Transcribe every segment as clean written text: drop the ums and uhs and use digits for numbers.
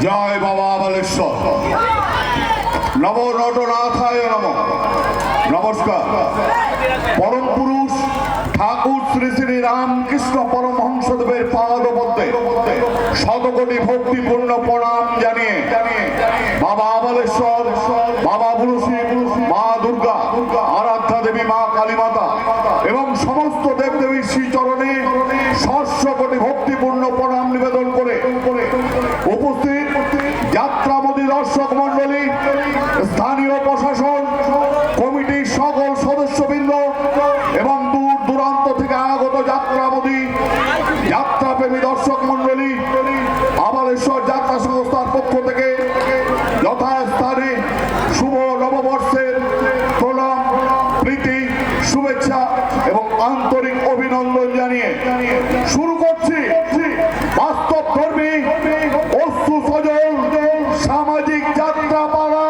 জয় বাবা বালেশ্বর। নব নটনাথায় নমঃ। নমস্কার। পরম পুরুষ ঠাকুর শ্রী শ্রী রামকৃষ্ণ পরমহংসদেবের পাদপদ্মে শতকোটি ভক্তিপূর্ণ প্রণাম জানিয়ে বাবা বালেশ্বর, বাবা বুলুশি, মা দুর্গা, আরাধ্যা দেবী মা কালীমাতা এবং সমস্ত দেবদেবীর শ্রীচরণে ষষ্ঠ কোটি ভক্তিপূর্ণ প্রণাম নিবেদন করে উপস্থিত যাত্রামোদী দর্শক মন্ডলী, স্থানীয় প্রশাসন কমিটির সকল সদস্যবৃন্দ এবং দূর দূরান্ত থেকে আগত যাত্রামোদী যাত্রাপ্রেমী দর্শক মন্ডলী, বালেশ্বর যাত্রা সংস্থার পক্ষ থেকে যথাস্থানে শুভ নববর্ষের প্রণাম, প্রীতি, শুভেচ্ছা এবং আন্তরিক অভিনন্দন জানিয়ে শুরু করছি বাস্তব ধর্মী অশ্রু সজল সামাজিক যাত্রা পালা।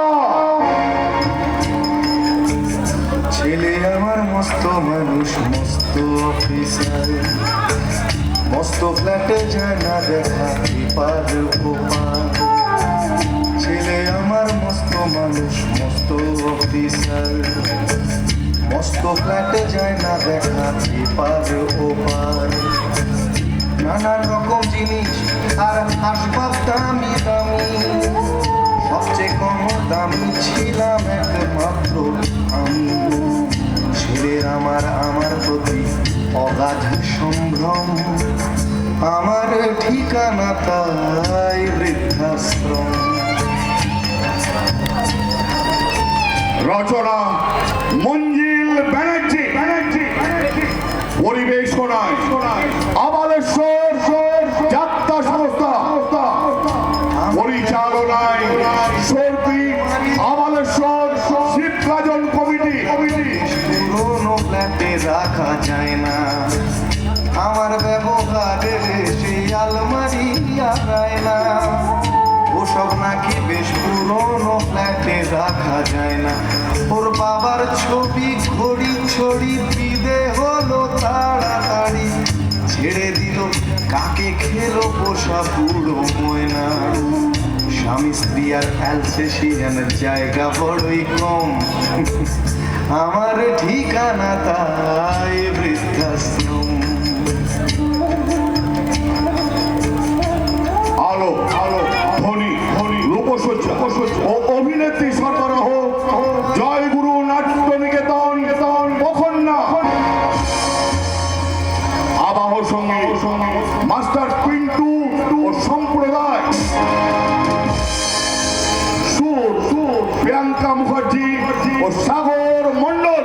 ছেলে আমার মস্ত মানুষ, মস্ত অফিসার, মস্ত ফ্ল্যাটে যায় না দেখা পার ওপার। ছেলে আমার মস্ত মানুষ, মস্ত অফিসার, মস্ত ফ্ল্যাটে যায় না দেখা পার ওপার। নানান রকম জিনিস আর আসবাব দামি দামি, সবচেয়ে কম দামি ছিলাম একমাত্র আমি। ছেলের আমার প্রতি অগাধ সম্ভ্রম, আমার ঠিকানা তাই বৃদ্ধাশ্রম। রচনা মঞ্জিল ব্যানার্জি, পরিবেশনায় বালেশ্বর যাত্রা সংস্থা, পরিচালনায় সর্বি বালেশ্বর শিবগাজন কমিটি। পুরোনো ফ্ল্যাটে রাখা যায় না আমার ব্যবহারের সেই আলমারি আগায় না, ওসব নাকি বেশ পুরোনো ফ্ল্যাটে রাখা যায় না। ওর বাবার ছবি ঘড়ি ছড়ি বিদে হলো তাড়াতাড়ি, ছেড়ে দিল কাকে খেলো পোষা বুড়ো ময়না। স্বামী স্ত্রী আর অ্যালসেশিয়ান জায়গা বড়ই কম, আমার ঠিকানা তাই বৃদ্ধাশ্রম। আলো আলো ধ্বনি ধ্বনি রূপসজ্জা ও অভিনেত্রী সরবরাহ জয় গুরু নাট্য নিকেতন বখন্না। আবাহ সঙ্গে মাস্টার পিন্টু ও সম্প্রদায়। সুর প্রিয়াঙ্কা মুখার্জি ও সাগর মন্ডল।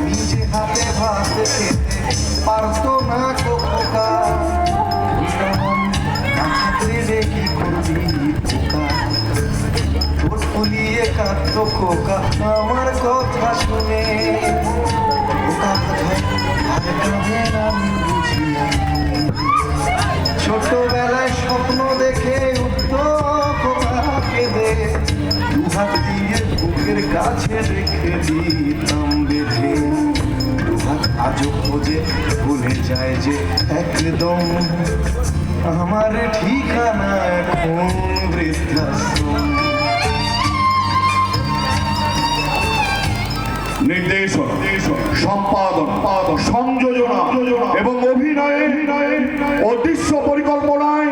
নিজে হাতে ভাত খেতে পারতো না কোকা, কি করবি পোকা। ঠোঁট ফুলিয়ে কাঁদতো খোকা আমার কথা শুনে, খোকা কোথায় আর কাঁদে আমি বুঝি। ছোটবেলায় স্বপ্ন দেখে উঠতো খোকা কেঁদে, দুহাত দিয়ে বুকের কাছে রেখে দিতাম বেঁধে। দুহাত আজও খোঁজে ভুলে যায় যে একদম, আমার ঠিকানা এখন বৃদ্ধাশ্রম। নির্দেশন, সম্পাদন, সংযোজনা এবং অভিনয়ে ও দৃশ্য পরিকল্পনায়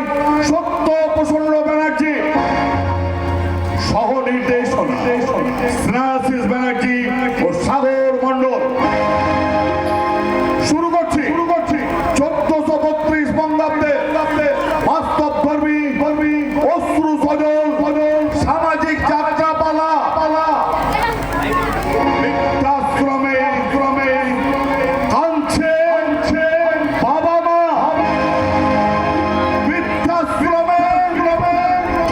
সত্য প্রসন্ন ব্যানার্জি। সহ নির্দেশনা স্নেহাশিস ব্যানার্জি ও সাগর মন্ডল। শুরু করছি 1432 বঙ্গাব্দে বাস্তব ধর্মী অশ্রু সজল সামাজিক যাত্রা পালা। বৃদ্ধাশ্রমে কাঁদছে বাবা মা, বৃদ্ধাশ্রমে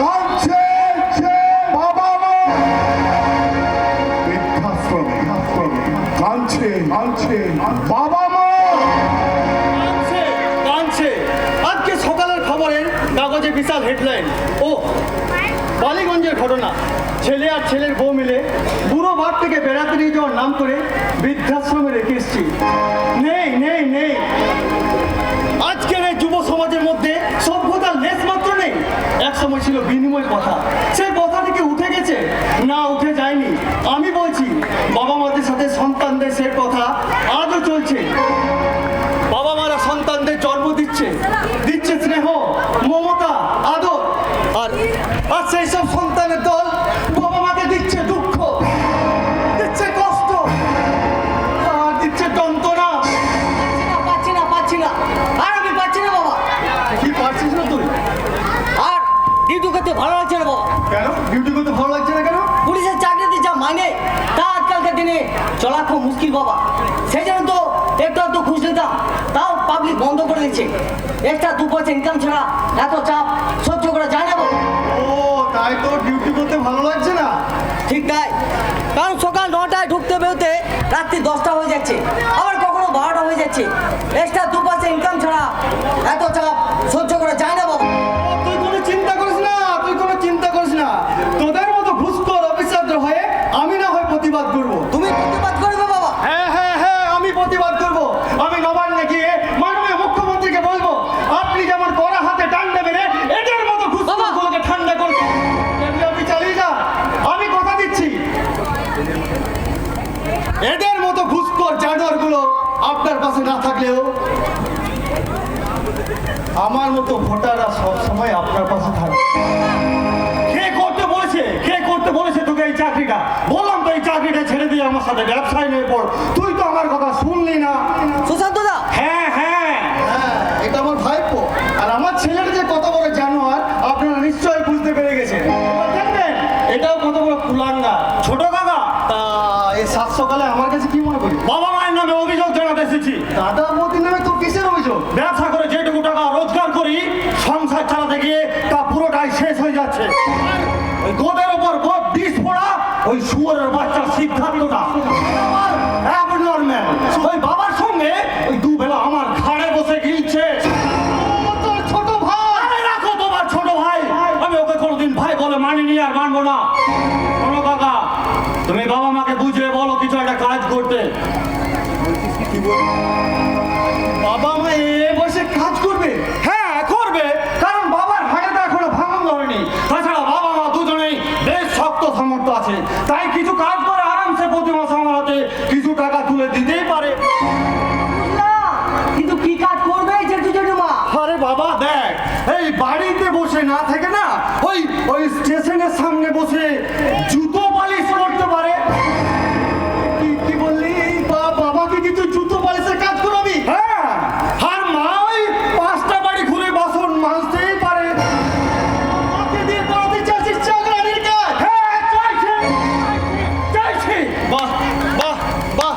কাঁদছে বাবা মা, বৃদ্ধাশ্রমে কাঁদছে বাবা মা। কাঁদছে। আজকে সকালের খবরে কাগজে বিশাল হেডলাইন, ও বালিগঞ্জের ঘটনা। ছেলে আর ছেলের বউ মিলে বুড়ো বাপ থেকে বেড়াতে নিয়ে যাওয়ার নাম করে বৃদ্ধাশ্রমে রেখে এসছি। নেই নেই নেই, আজকের এই যুব সমাজের মধ্যে সভ্যতার লেশ মাত্র নেই। এক সময় ছিল বিনিময় কথা, সেই কথা থেকে উঠে গেছে না, উঠে যায়নি। আমি বলছি বাবা মাদের সাথে সন্তানদের সে কথা আজও চলছে। বাবা মারা সন্তানদের জন্ম দিচ্ছে, দিচ্ছে স্নেহ, মমতা, আদর, আর সেই সব সন্তানের দল বাবা মাকে দিচ্ছে দুঃখ, দিচ্ছে কষ্ট, আর দিচ্ছে যন্ত্রণা। পাচ্ছি না আর আমি পাচ্ছি না বাবা। কি পারছিস না তুই? আর ডিউটি করতে ভালো লাগছে না বাবা। কেন ডিউটি করতে ভালো লাগছে না কেন? পুলিশের চাকরিতে যা মাইনে তা আজকালকার দিনে চলা খুব মুশকিল বাবা। সেই জন্য তো একটু ঘুষ নিতাম, তাও পাবলিক বন্ধ করে দিচ্ছে। এক্সট্রা 2 পয়সা ইনকাম ছাড়া এত চাপ সহ্য করা যায় না বাবা। ও তাই তো ডিউটি করতে ভালো লাগছে না? ঠিক তাই, কারণ সকাল 9টায় ঢুকতে বেরোতে রাত্রি 10টা হয়ে যাচ্ছে, আবার কখনো 12টা হয়ে যাচ্ছে। এক্সট্রা 2 পয়সা ইনকাম ছাড়া এত চাপ সহ্য করা যায় না বাবা। তুই কোনো চিন্তা করিস না, তুই কোনো চিন্তা করিস না। তোদের মতো ঘুষখোর অফিসারদের হয়ে আমি না হয় প্রতিবাদ করব। তুমি প্রতিবাদ করবে বাবা? হ্যাঁ হ্যাঁ হ্যাঁ, আমি প্রতিবাদ করব। আমি নবান্নে গিয়ে মাননীয় মুখ্যমন্ত্রীকে বলবো, আপনি যেমন কড়া হাতে ডান্ডা মেরে এদের মতো ঘুষখোরগুলোকে ঠান্ডা করছেন, এমনি আপনি চালিয়ে যান। আমি কথা দিচ্ছি, এদের মতো ঘুষখোর জানোয়ারগুলো আপনার পাশে না থাকলেও আমার মতো ভোটাররা সব সময় আপনার পাশে থাকবে। কে করতে বলেছে, কে করতে বলেছে তোকে এই চাকরিটা? বললাম তো এই চাকরিটা ছেড়ে দিয়ে আমার সাথে ব্যবসায় নিয়ে পড়। তুই তো আমার কথা শুনলি না। সুশান্ত দা, হ্যাঁ হ্যাঁ হ্যাঁ, এটা আমার ভাইপো। আর আমার ছেলের যে কত বড় জানোয়ার আপনারা নিশ্চয়ই বুঝতে পেরে গেছেন। এবার দেখবেন এটাও কত বড় কুলাঙ্গা। ছোট কাকা, তা এই 7 সকালে আমার কাছে কি মনে করি? বাবা মায়ের নামে অভিযোগ জানাতে এসেছি। দাদা বৌদির নামে তো কিসের অভিযোগ? ব্যবসা করে যেটুকু টাকা রোজগার করি সংসার চালাতে গিয়ে তা পুরোটাই শেষ হয়ে যাচ্ছে। আর ওই গোদের ওপর গোদ বিষ পড়া ওই শুয়োরের বাচ্চা সিদ্ধান্তটা আমার অ্যাবনর্মাল। ওই বাবার সঙ্গে ওই দুবেলা আমার ঘাড়ে বসে গিলছে। ও তোর ছোট ভাই। আরে রাখো তোমার ছোট ভাই, আমি ওকে কোনোদিন ভাই বলে মানিনি আর মানবো না। শোনো কাকা, তুমি বাবা মাকে বুঝিয়ে বলো কিছু একটা কাজ করতে। বাবা মা এ বসে কাজ করবে? হ্যাঁ করবে, কারণ বাবার হাড়ে তো এখনো ভাঙন ধরেনি। তাছাড়া বাবা মা দুজনেই বেশ শক্ত সামর্থ্য আছে, তাই কিছু কাজ করে আরামসে প্রতি মাসে আমার হাতে কিছু টাকা তুলে দিতেই পারে। কিন্তু কি কাজ করবে যে দুজনে মা? আরে বাবা দেখ, এই বাড়িতে বসে না থেকে না ওই ওই স্টেশনের সামনে বসে জুতো পালিশ করতে পারে। কি বললি? বাবাকে কিছু জুতো পালিশের কাজ করাবি? হ্যাঁ, আর মা ওই 5টা বাড়ি ঘুরে বাসন মাজতেই পারে। মাকে দিয়ে করাতে চাইছিস চাকরানির কাজ? হ্যাঁ চাইছি। বাহ বাহ বাহ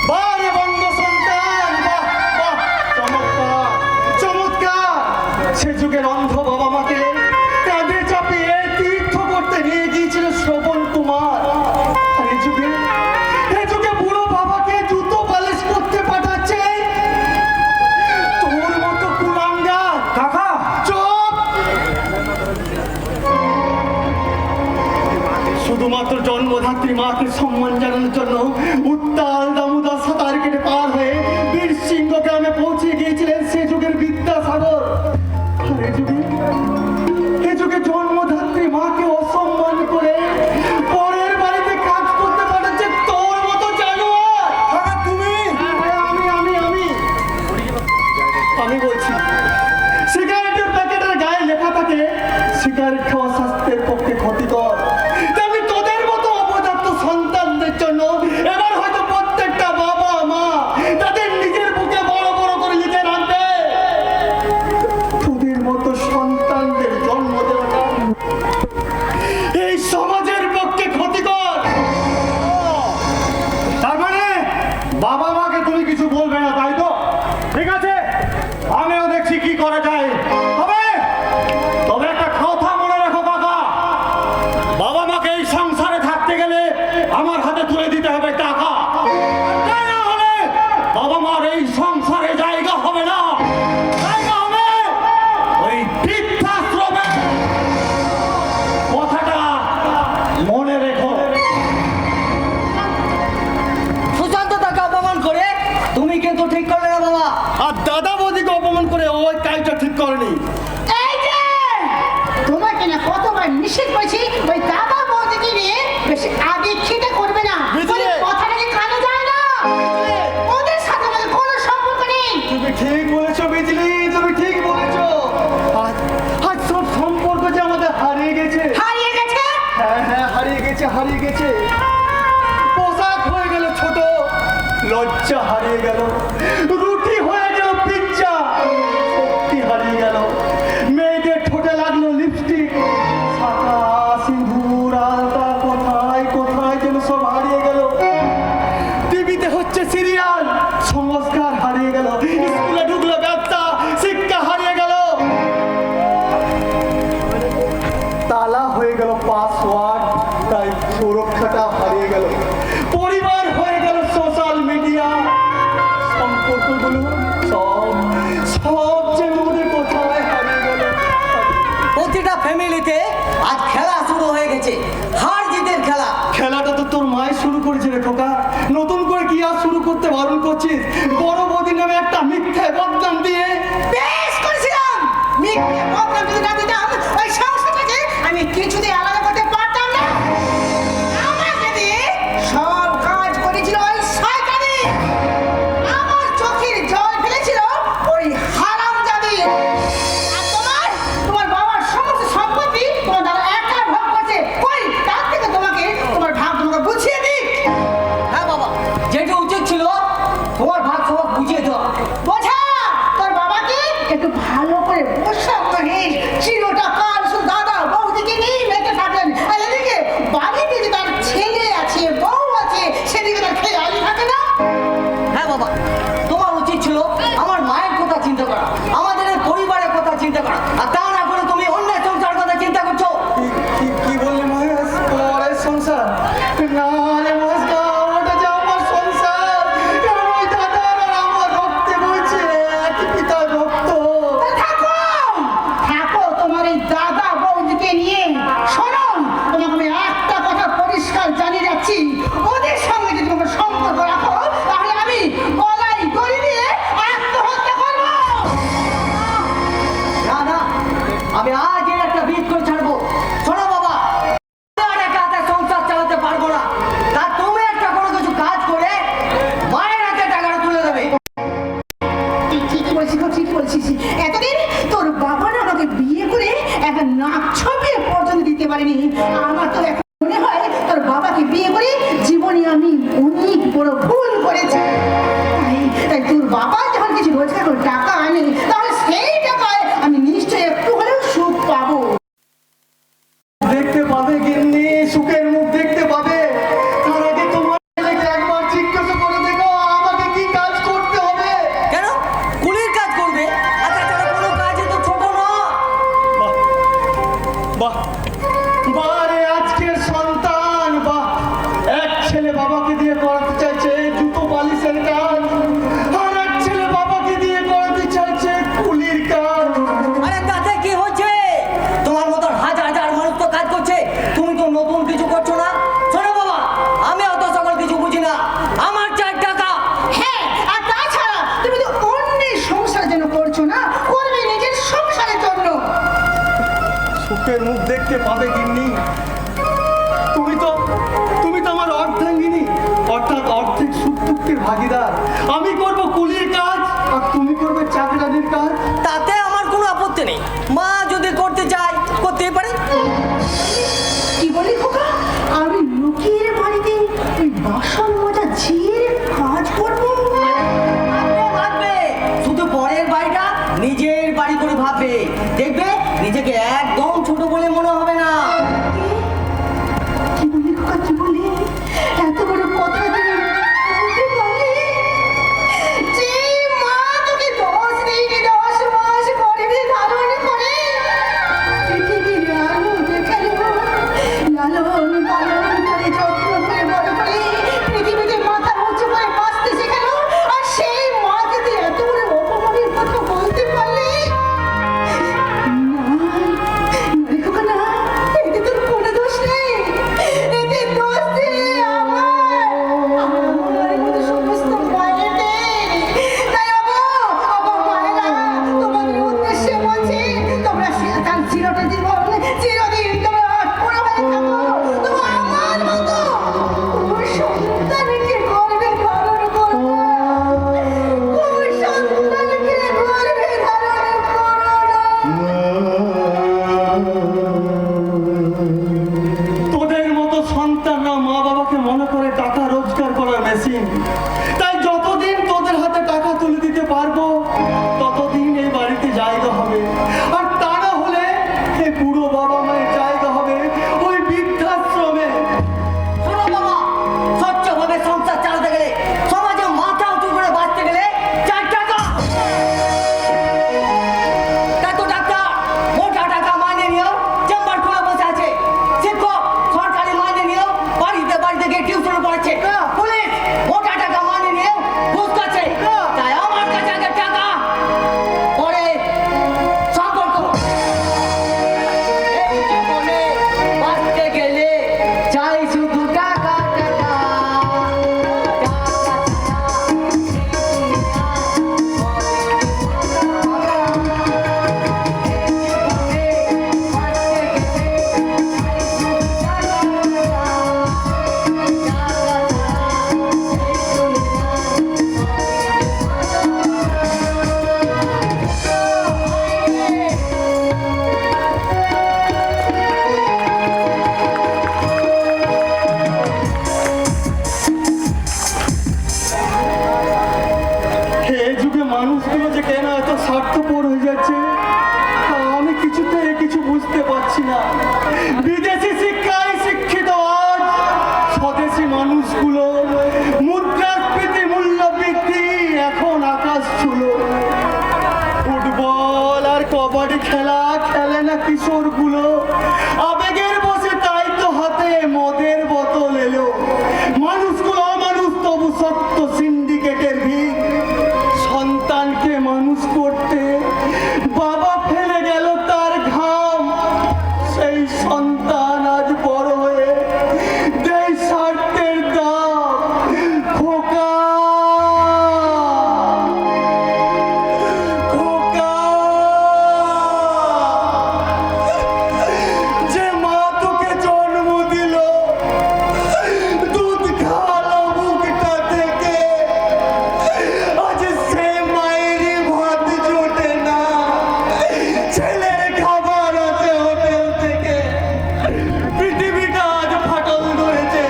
বাহ রে বঙ্গ সন্তান, বাহ বাহ, চমৎকার চমৎকার। সে যুগের অন্ধ বাবা মাকে কাঁধে চাপিয়ে তীর্থ করতে নিয়ে গিয়েছিল শ্রবণ কুমার। আর এই যুগে বুড়ো বাবাকে জুতো পালিশ করতে পাঠাচ্ছে তোর মতো কুলাঙ্গা। কাকা চুপ। শুধুমাত্র জন্মধাত্রী মাকে সম্মান জানানোর জন্য উত্তাল দামোদর সাঁতার কেটে পার হয়ে বীরসিংহ গ্রামে পৌঁছে গিয়েছিলেন সে যুগের বিদ্যাসাগর। আর এ যুগে জন্মধাত্রী মাকে অসম্মান করে পরের বাড়িতে কাজ করতে পাঠাচ্ছে তোর মতো জানোয়ার। তুমি? আমি বলছি, সিগারেটের প্যাকেটের গায়ে লেখা থাকে সিগারেট খাওয়া স্বাস্থ্যের পক্ষে ক্ষতিকর। তেমনি তোদের মতো অপদার্থ সন্তানদের জন্য এবার হয়তো প্রত্যেকটা বাবা মা তাদের নিজের বুকে বড় বড় করে লিখে রাখবে, তোদের মতো সন্তানদের জন্ম দেওয়াটা এই সমাজের পক্ষে ক্ষতিকর। তার মানে বাবা মাকে তুমি কিছু বলবে না, তাই তো? ঠিক আছে, আমিও দেখছি কি করা যায়। তবে একটা কথা মনে রাখো কাকা, বাবা মাকে এই সংসারে থাকতে গেলে আমার হাতে তুলে দিতে হবে টাকা। তাই না হলে বাবা মার এই সংসারে জায়গা হবে না, জায়গা হবে ওই বৃদ্ধাশ্রম। তো ঠিক করলে না বাবা। আর দাদা বৌদিকে অপমান করে ওই কাজটা ঠিক করেনি। এই যে তোমাকে না কতবার নিষেধ করেছি ওই দাদা বৌদিকে নিয়ে বেশি আদিক্ষিতা করবে না। বুঝলে? ওদের কথাটা কি কানে যায় না? ওদের সাথে আমাদের কোনো সম্পর্ক নেই। তুমি ঠিক বলেছো বিজলি, তুমি ঠিক বলেছো। আজ আজ সব সম্পর্ক যে আমাদের হারিয়ে গেছে। হারিয়ে গেছে। হ্যাঁ হ্যাঁ, হারিয়ে গেছে, হারিয়ে গেছে। পোশাক হয়ে গেল ছোট, লজ্জা হারিয়ে গেল, রুটি হয়ে গেল পিজ্জা, শক্তি হারিয়ে গেল, মেয়েদের ঠোঁটে লাগলো লিপস্টিক, শাখা সিঁদুর আলতা কোথায় কোথায় যেন সব হারিয়ে গেল। টিভিতে হচ্ছে সিরিয়াল, সংস্কার হারিয়ে গেল, স্কুলে ঢুকলো ব্যবসা, শিক্ষা হারিয়ে গেল, তালা হয়ে গেল পাসওয়ার্ড, তাই সুরক্ষাটা হারিয়ে গেল, পরিবার হয়ে গেল সোশ্যাল মিডিয়া, সম্পর্কগুলো সব সব যে আমাদের কোথায় হারিয়ে গেল। প্রতিটা ফ্যামিলিতে আজ খেলা শুরু হয়ে গেছে, হার জিতের খেলা। খেলাটা তো তোর মায়ের শুরু করেছে রে খোকা, নতুন করে কি আর শুরু করতে বারণ করছিস? বড় বৌদি নামে একটা মিথ্যে বদনাম দিয়ে বেশ করেছিলাম। মিথ্যে বদনাম যদি না দিতাম ওই সংসারটাকে আমি কিছুতেই আলাদা করতে পারতাম না। আমাকে দিয়ে সব কাজ করেছিল ওই শয়তানি। আমার চোখের জল ফেলেছিল ওই হারামজাদি। আর তোমার বাবার সমস্ত সম্পত্তি তোমার দাদা একা ভোগ করছে। কই তার থেকে তোমার ভাগ তোমাকে বুঝিয়ে দিক। হ্যাঁ বাবা, যেটা উচিত ছিল তোমার ভাগ সবাই বুঝিয়ে দেওয়া। বোঝা তোর বাবাকে একটু ভালো করে বসা মহেশ। চিরটা কাল শুধু দাদা বৌদিকে নিয়েই মেতে থাকলেন। আর এদিকে বাড়িতে যে তার ছেলে আছে বউ আছে সেদিকে তার খেয়ালই থাকে না। হ্যাঁ বাবা, তোমার উচিত ছিল আমার মায়ের কথা চিন্তা করা, আমাদের এই পরিবারের কথা চিন্তা করা, আর তা না করে তুমি অন্যের সংসার কথা চিন্তা করছো। কি বললি মহেশ? পরের সংসার? না রে মহেশ, না, ওটা যে আমার সংসার। কারণ ওই দাদার আর আমার রক্তে বইছে একই পিতার রক্ত। তা থাকো তোমার এই দাদা বৌদিকে নিয়ে। শোনো, তোমাকে আমি একটা কথা পরিষ্কার জানিয়ে যাচ্ছি, ওদের সঙ্গে যদি তোমাকে সম্পর্ক রাখো তাহলে আমি গলায় দড়ি দিয়ে আত্মহত্যা করবো। না না, আমি আজ এর একটা বিদ করে ছাড়বো। শোনো বাবা, আর একা হাতে সংসার চালাতে পারবো না, তা তুমি একটা কোনো কিছু কাজ করে মায়ের হাতে টাকাটা তুলে দেবে। তুই ঠিকই বলছিস গো, ঠিকই বলছিস। এতদিন তোর বাবা না আমাকে বিয়ে করে একটা নাক ছবিয়ে পর্যন্ত দিতে পারেনি। আমার তো এখন মনে হয় তোর বাবাকে বিয়ে করে জীবনে আমি অনেক বড় ভুল করেছি। তাই তোর বাবা যখন কিছু রোজগার করে টাকা আনে তাহলে সেই টাকায় আমি নিশ্চয়ই একটু হলেও সুখ পাবো। দেখতে পাবে গিন্নি, সুখের মুখ দেখতে পাবে। তার আগে তোমার ছেলেকে একবার জিজ্ঞাসা করে দেখো আমাকে কি কাজ করতে হবে। কেন কুলির কাজ করবে? আচ্ছা তাহলে কোনো কাজই তো ছোট না। বাহ বাহ বাহ রে আজকের সন্তান, বাহ! এক ছেলে বাবাকে দিয়ে করাতে চাইছে জুতো পালিশের কাজ, আর এক ছেলে বাবাকে দিয়ে করাতে চাইছে কুলির কাজ। আরে তাতে কি হচ্ছে? তোমার মতো হাজার হাজার মানুষ তো কাজ করছে, তুমি তো নতুন কিছু করছো না। শোনো বাবা, আমি অত সকল কিছু বুঝি না, আমার চাই টাকা। হ্যাঁ, আর তাছাড়া তুমি তো অন্যের সংসারের জন্য করছো না, করবে নিজের সংসারের জন্য। সুখের মুখ দেখতে পাবে গিন্নি। তুমি তো আমার অর্ধাঙ্গিনী, অর্থাৎ অর্ধেক সুখ দুঃখের ভাগিদার। আমি করব কুলির কাজ আর তুমি করবে চাকরানির কাজ। তাতে আমার কোনো আপত্তি নেই, মা যদি করতে চায় করতেই পারে। কি বলি খোকা, আমি লোকের বাড়িতে ওই বাসন মাজা ঝিয়ের কাজ করবো? ভাববে, ভাববে, শুধু পরের বাড়িটা নিজের বাড়ি করে ভাববে, দেখবে নিজেকে একদম ছোট বলে মনে হবে না। স্বার্থপর হয়ে যাচ্ছে। আমি কিছুতে কিছু বুঝতে পারছি না। বিদেশি শিক্ষায় শিক্ষিত আজ স্বদেশি মানুষগুলো মুদ্রাস্ফীতি মূল্য বৃদ্ধি এখন আকাশ ছুলো। ফুটবল আর কবাডি খেলা খেলে না কিশোরগুলো, আবেগের বসে তাই তো হাতে মদের বোতল এলো। মানুষগুলো অমানুষ তবু সত্য সিন্ডিকেটের ভিড়। সন্তানকে মানুষ করতে বাবা ফেলে গেল তার ঘাম, সেই সন্তান আজ বড় হয়ে দেয় স্বার্থের দাম। খোকা খোকা, যে মা তোকে জন্ম দিল, দুধ খাওয়ালো বুকটা থেকে, আজ সে মায়েরই ভাত জোটে না, ছেলের খাবার আছে হোটেল থেকে। পৃথিবীটা আজ ফাটল ধরেছে,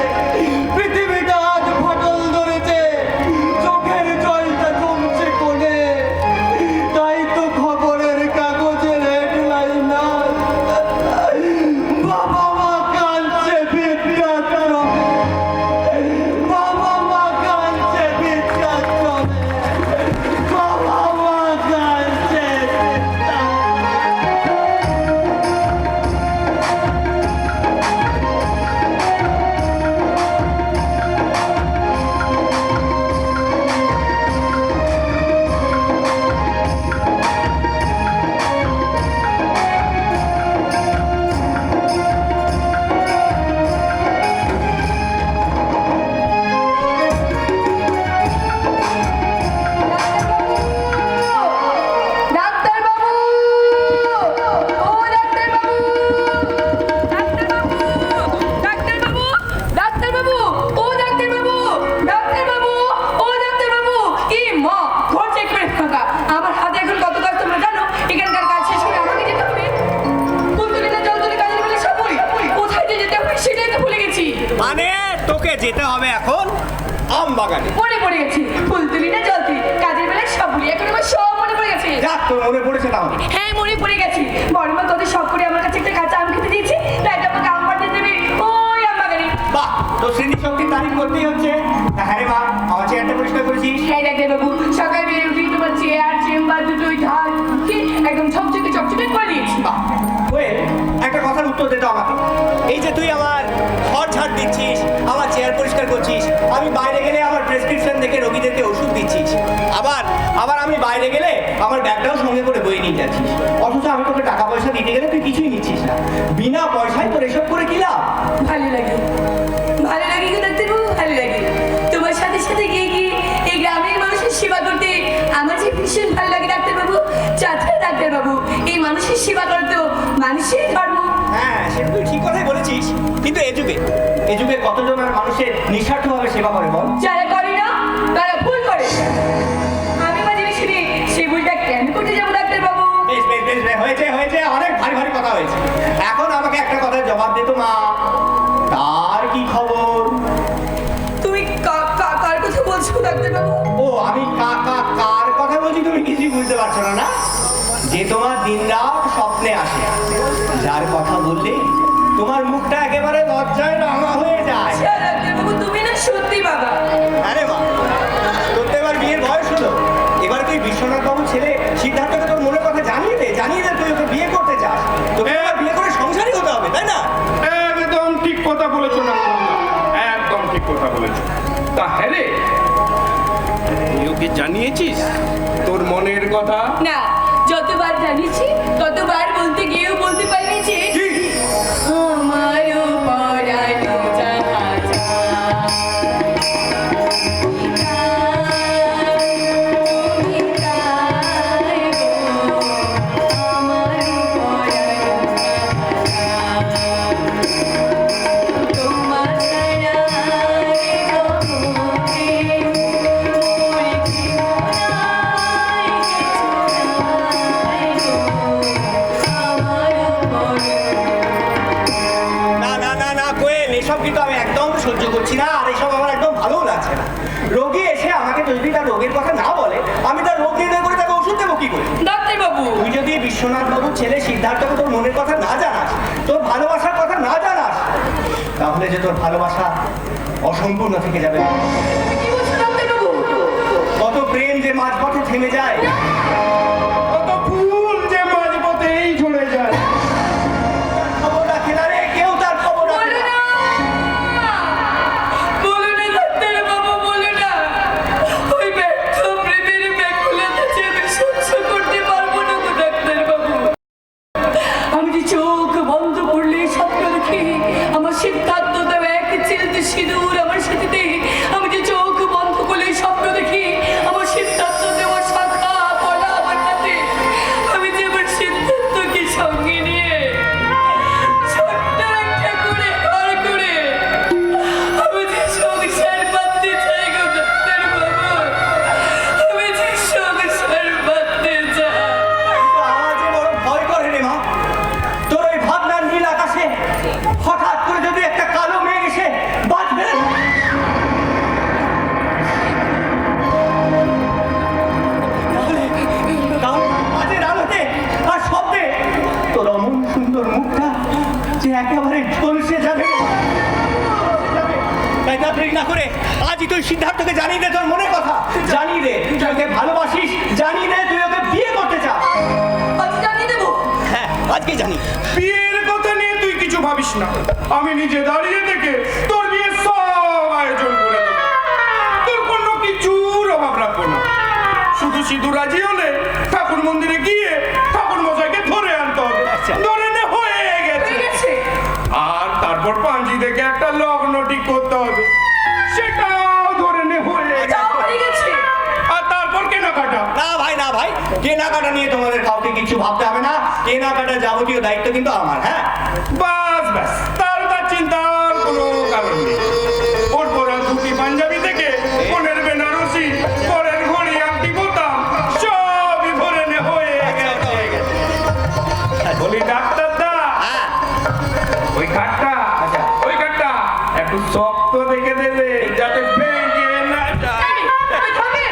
পৃথিবীটা আজ ফাটল ধরেছে, চোখের জলটা জমছে কোণে। তাই তো খবরের কাগজের হেডলাইন, বাবা মা কাঁদছে বৃদ্ধাশ্রমে, বাবা মা কাঁদছে বৃদ্ধাশ্রমে, বাবা মা কাঁদছে ডাক্তারবাবু! ও ডাক্তারবাবু! ডাক্তারবাবু! ডাক্তারবাবু! ও ডাক্তারবাবু! ডাক্তারবাবু! ও ডাক্তারবাবু! কি মা, ঘর চেক করে ফাঁকা। আমার হাতে এখন কত কাজ তোমরা জানো? এখানকার কাজ শেষ করে আমাকে যেতে হবে। কুলতলিতে জল তুলে কাজের বেলা সবই। কোথায় যে যেতে হবে সেটাই তো ভুলে গেছি। মানে তোকে যেতে হবে এখন আম বাগানে। মনে পড়ে গেছি, ফুলতুলিটা জলতি কাজের বেলায় সব ভুলি, এখন আমার সব মনে পড়ে গেছে। যাক, তোর মনে পড়েছে তাহলে। হ্যাঁ, মনে পড়ে গেছি। বড়মা কত শখ করে আমার কাছে একটা কাঁচা আম খেতে দিয়েছি, তাই তো আমাকে আম পাঠিয়ে দেবে ওই আম বাগানে। বাহ, তোর স্মৃতিশক্তির তারিফ করতেই হচ্ছে। হ্যাঁ রে মা, আমার চেয়ারটা পরিষ্কার করেছিস? হ্যাঁ ডাক্তারবাবু, সকাল বেরিয়ে উঠি তোমার চেয়ার চেম্বার দুটোই ঢাল কি একদম ঝকঝকে চকচকে করে দিয়েছি। বাহ, ওয়েল, একটা কথার উত্তর দে তো আমাকে। এই যে তুই আমার ঘর ঝাড় দিচ্ছিস, আমার চেয়ার পরিষ্কার করছিস, আমি বাইরে গেলে আমার প্রেসক্রিপশন দেখে রোগীদেরকে ওষুধ দিচ্ছিস, আবার আমি বাইরে গেলে আমার ব্যাগটাও সঙ্গে করে বই নিয়ে যাচ্ছিস, অথচ আমি তোকে টাকা পয়সা দিতে গেলে তুই কিছুই নিচ্ছিস না। বিনা পয়সায় তোর এসব করে কি লাভ? ভালো লাগে, ভালো লাগে গো ডাক্তারবাবু, ভালো লাগে। তোমার সাথে সাথে গিয়ে গিয়ে এই গ্রামের মানুষের সেবা করতে আমার যে ভীষণ ভালো লাগে ডাক্তারবাবু। চাচা ডাক্তারবাবু, এই মানুষের সেবা করে তো মানুষের ধর্ম। হ্যাঁ, সেটা তুই ঠিক কথাই বলেছিস, কিন্তু এ যুগে কতজন আর মানুষের নিঃস্বার্থভাবে সেবা করে বল? যারা করে না তারা ভুল করে। আমি মাঝে শুনি সেই ভুলটা কেন করতে যাবো ডাক্তারবাবু? বেশ বেশ বেশ বেশ, হয়েছে, অনেক ভারী ভারী কথা হয়েছে। এখন আমাকে একটা কথার জবাব দে তো মা, তার কি খবর? তুমি কার কথা বলছো ডাক্তারবাবু? ও, আমি কার কথা বলছি তুমি কিছুই বুঝতে পারছো না না? যে তোমার দিনরাত স্বপ্নে আসে, যার কথা বললে তোমার মুখটা একেবারে লজ্জায় রাঙা হয়ে যায়। আচ্ছা ডাক্তারবাবু, তুমি না সত্যি বাবা। আরে মা, তোর তো এবার বিয়ের বয়স হলো, এবার তুই বিশ্বনাথ বাবুর ছেলে সিদ্ধার্থকে তোর মনের কথা জানিয়ে দে তুই ওকে বিয়ে করতে চাস। তোকে এবার বিয়ে করে সংসারী হতে হবে, তাই না? একদম ঠিক কথা বলেছো না, একদম ঠিক কথা বলেছো। তা হ্যাঁ রে, তুই ওকে জানিয়েছিস তোর মনের কথা? না, যতবার জানিয়েছি ততবার বলতে গিয়েও বলতে পারিনি যে আমারও পরানো জাহাজ। এসব কিন্তু আমি একদম সহ্য করছি না, আর এসব আমার একদম ভালোও লাগছে না। রোগী এসে আমাকে যদি তার রোগের কথা না বলে, আমি তার রোগ নির্ণয় করে তাকে ওষুধ দেবো কি করে? ডাক্তার বাবু তুই যদি বিশ্বনাথ বাবুর ছেলে সিদ্ধার্থকে তোর মনের কথা না জানাস, তোর ভালোবাসার কথা না জানাস, তাহলে যে তোর ভালোবাসা অসম্পূর্ণ থেকে যাবে। কি বলছো ডাক্তার বাবু? কত প্রেম যে মাঝপথে থেমে যায়, কত ফুল যে মাঝপথেই ঝরে যায়। খবর রাখে না রে, কেউ তার খবর রাখে বলো না। না, বলো না ডাক্তার বাবু, বলো না। ওই ব্যর্থ প্রেমের ব্যাকুলতা যে আমি সহ্য করতে পারবো না গো ডাক্তার বাবু। আমি যে চোখ বন্ধ করলে স্বপ্ন দেখি আমার সিদ্ধার্থ দেওয়া এক চিলতে সিঁদুর আমার সাথে। আমি যে চোখ বন্ধ করলে স্বপ্ন দেখি আমার সিদ্ধার্থ দেওয়া শাখা পড়া আমার হাতে। আমি যে আমার সিদ্ধার্থকে সঙ্গে নিয়ে ছোট্ট একটা করে ঘর করে আমি যে সংসার বাঁধতে চাই গো ডাক্তার বাবু। আমি যে সংসার বাঁধতে চাই। কিন্তু আমার যে বড় ভয় করে রে মা, তোর ওই ভাবনার নীল আকাশে হঠাৎ করে যদি একটা কালো মেঘ এসে বাঁচবে, তাহলে মাঝের আলোতে আর শব্দে তোর অমন সুন্দর মুখটা যে একেবারে ঝলসে যাবে। তাই তাড়াতাড়ি না করে আজই তুই সিদ্ধার্থকে জানিয়ে দে তোর মনের কথা। জানিয়ে দে তুই ওকে ভালোবাসিস, জানিয়ে দে তুই ওকে বিয়ে করতে চাস। আজ জানিয়ে দেবো। হ্যাঁ, আজকে জানি। বিয়ের কথা নিয়ে তুই কিছু ভাবিস না, আমি নিজে দাঁড়িয়ে থেকে তোর বিয়ে সব আয়োজন করে দেবো। তোর কোনো কিছুর অভাব রাখবো না। শুধু সিঁদুর রাজি হলে ঠাকুর মন্দিরে গিয়ে ঠাকুর মশাইকে ধরে আনতে হবে। আচ্ছা। ধরে নে হয়ে গেছে। হয়ে গেছে। আর তারপর পাঞ্জি থেকে একটা লগ্ন ঠিক করতে হবে, সেটাও ধরে নে হয়ে যাও, গেছে। হয়ে গেছে। আর তারপর কেনাকাটা। না ভাই, না ভাই, কেনাকাটা নিয়ে তোমাদের কাউকে কিছু ভাবতে হবে না। কেনাকাটার যাবতীয় দায়িত্ব কিন্তু আমার। হ্যাঁ, বাস বাস, তার চিন্তার কোনো কারণ নেই। ওর পরা ধুতি পাঞ্জাবি থেকে বোনের বেনারসি, পরের ঘড়ি আংটি বোতাম সবই ধরে নে হয়ে গেছে। বলি ডাক্তার দা, হ্যাঁ, ওই খাটটা, আচ্ছা। ওই খাটটা একটু শক্ত দেখে দেবে যাতে ভেঙে না যায়। ওই থামে।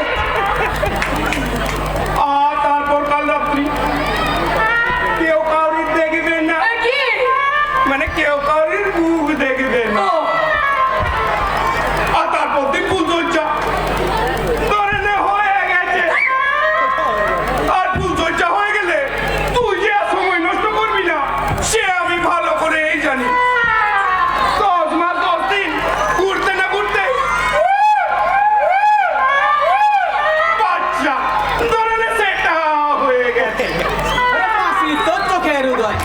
আর তারপর কাল রাত্রি কেউ কাউরি দেখবে না, এই কি? মানে কেউ কাউরির মুখ দেখবে না। ও, আর তারপর দিন ফুলচর্চা ধরে নে হয়ে গেছে। আর ফুলচর্চা হয়ে গেলে তুই যে আর সময় নষ্ট করবি না সে আমি ভালো করেই জানি। 10 মাস 10 দিন ঘুরতে না ঘুরতে বাচ্চা ধরে নে সেটা হয়ে গেছে। তোর চোখের উদয়।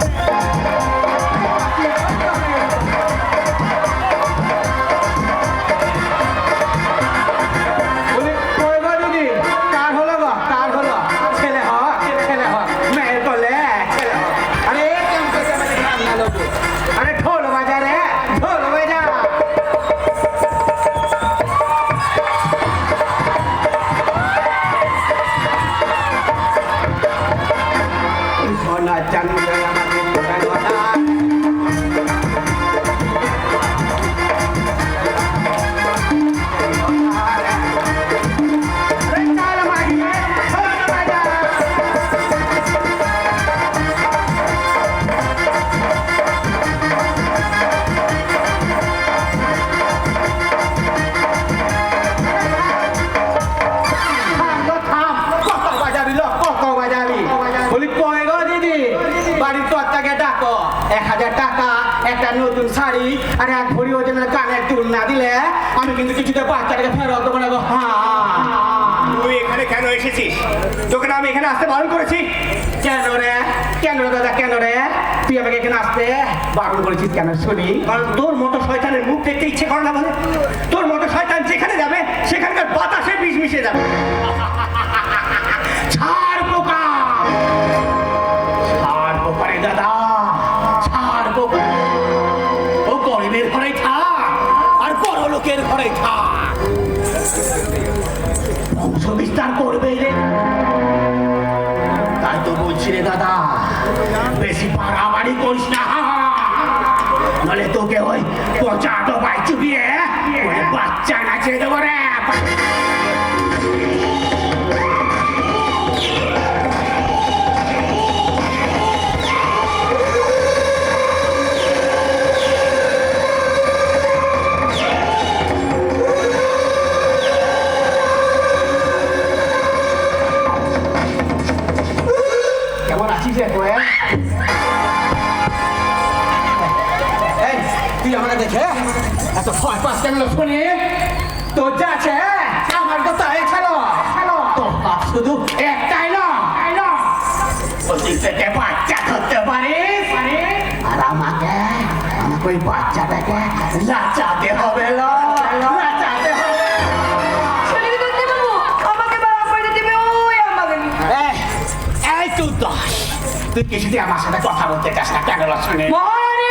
বলি কই গো দিদি, কার হলো গো, কার হলো? ছেলে হয়, ছেলে হয়, মেয়ের বলে ছেলে হয়। আরে কেমন করে মানে রান্না লোক, আরে ঢোল বাজা রে, ঢোল বাজা। সোনা চাঁদ আমাকে সোনা বলি কয় গো দিদি, বাড়ির কর্তাকে ডাকো। 1000 টাকা, একটা নতুন শাড়ি আর এক ভরি ওজনের কানের দুল না দিলে আমি কিন্তু কিছুতে বাচ্চাটাকে ফেরত দেবো না গো। হ্যাঁ, তুই এখানে কেন এসেছিস? তোকে না আমি এখানে আসতে বারণ করেছি? কেন রে, কেন রে দাদা, কেন রে? তুই আমাকে এখানে আসতে বারণ করেছিস কেন শুনি? কারণ তোর মতো শয়তানের মুখ দেখতে ইচ্ছে করে না বলে। তোর মতো শয়তান যেখানে যাবে সেখানকার বাতাসে বিষ মিশে যাবে। ছাড় পোকা, ছাড় পোকা রে দাদা, ছাড় পোকা। ও গরিবের ঘরে থাক আর বড় লোকের ঘরে থাক, বংশ বিস্তার করবে রে। তাই তো বলছি রে দাদা, বেশি বাড়াবাড়ি করিস না, নাহলে তোকে ওই পচা ডবায় চুবিয়ে ওই বাচ্চা নাচিয়ে দেবো রে। যে কোয়েল এই তুই আমাকে দেখে এত ভয় পাস কেন শুনি তোর যা আছে আমার কথা এছাড়া তোর কাজ শুধু একটাই না ওদিক থেকে বাচ্চা ধরতে পারিস আর আমাকে ওই বাচ্চাটাকে লাচাতে হবে লাচাতে হবে ছেলেকে দেখতে বাবু আমাকে বাবা করে দিবে ওই আমাকে এই তুই দশ তুই কিছুতে আমার সাথে কথা বলতে চাস না কেন শুনে মহারানী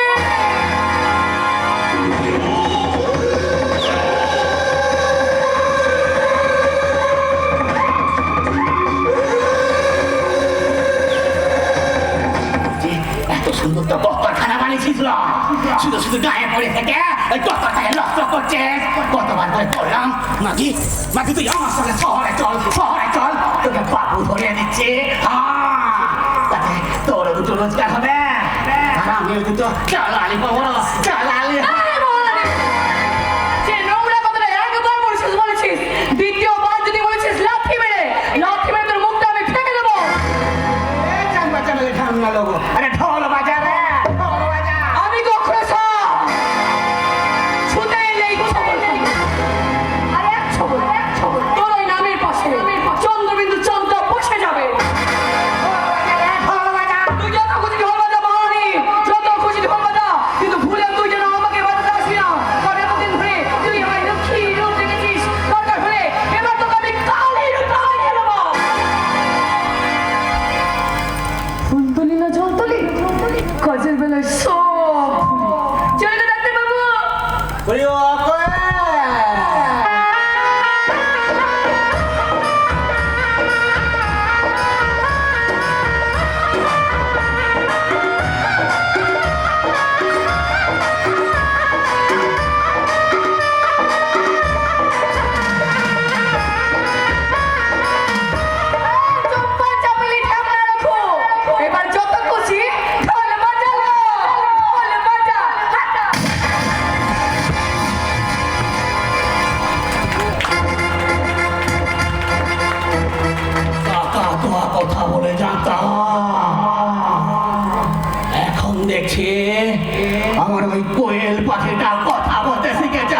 এত সুন্দর তো বস্তাখানা বানিয়েছিস শুধু শুধু গায়ে পড়ে থেকে এই বস্তাটাকে নষ্ট করছিস কতবার করে বললাম মাগি মাগি তুই আমার সঙ্গে শহরে চল তোকে বাবু ধরিয়ে দিচ্ছি তাতে তোর দুটো রোজগার হবে আর আমিও দুটো চালালি পাবো চালালি যে নোংরা কথাটা একবার বলেছিস দ্বিতীয়বার যদি বলেছিস লাথি মেরে তোর মুখটা আমি ফেলে দেবো আরে ঢোল বাজা রে ঢোল বাজা আমি কখনো ছুতে এলেই ছবল আর এক ছবল তোর ওই নামের পাশে চন্দ্রবিন্দু চন্দ্র বসে যাবে তুই যত খুশি ঢোল বাজা মহারানী যত খুশি ঢোল বাজা কিন্তু ভুলে তুই যেন আমাকে বাজাতে আসবি না কারণ এতদিন ধরে তুই আমার লক্ষ্মী রূপ দেখেছিস দরকার হলে এবার তোকে আমি কালের তাড়িয়ে দেবো ফুলতলি না জলতলি কাজের বেলায় সব চলে গেল ডাক্তার বাবু এবার যত খুশি ঢোল বাজালো ঢোল বাজা কথা বলে জানতাম এখন দেখছি আমার ওই কোয়েল পাখিটা কথা বলতে শিখেছে